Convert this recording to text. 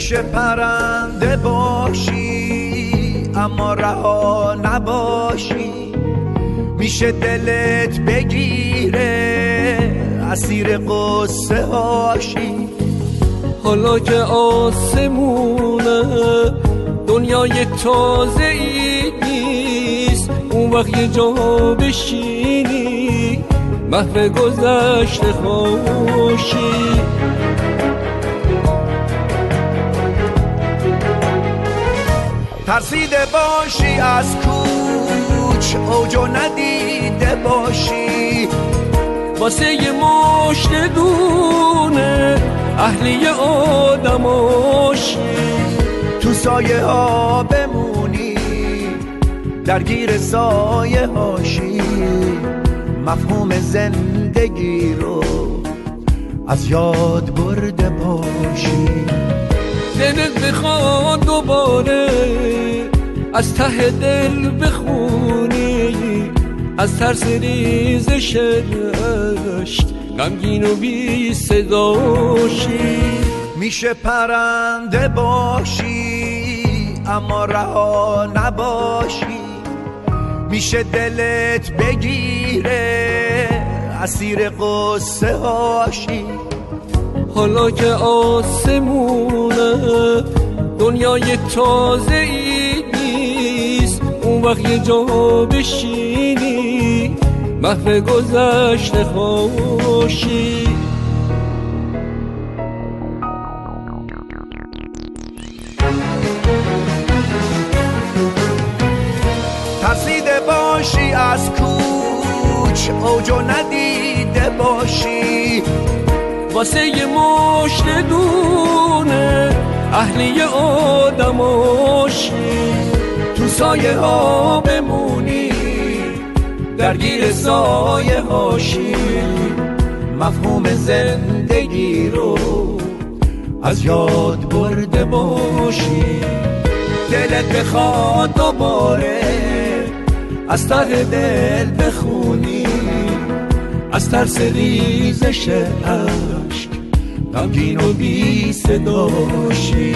میشه پرنده باشی اما رها نباشی، میشه دلت بگیره اسیر قصه هاشی. حالا که آسمونه دنیای تازه ای نیست، اون وقت یه جا بشینی محو گذشته خوشی. ترسیده باشی از کوچ اوجو ندیده باشی، واسه یه مشت دونه اهلی آدماشی. تو سایه ها بمونی درگیر سایه هاشی، مفهوم زندگی رو از یاد برده باشی. دلت بخواد دوباره از ته دل بخونی، از ترس ریزش رشک غمگین و بی صداشی. میشه پرنده باشی اما رها نباشی، میشه دلت بگیره اسیر قصه هاشی. حالا که آسمونه دنیای تازه ای نیست، اون وقت یه جا بشینی محو گذشته خوشی. ترسیده باشی از کوچ اوجو ندیده باشی، واسه یه مشت دونه اهلی آدماشی. تو سایه ها بمونی درگیر سایه هاشی، مفهوم زندگی رو از یاد برده باشی. دلت بخواد دوباره از ته دل بخونی، از ترس ریزش اشک غمگین و بی صداشی.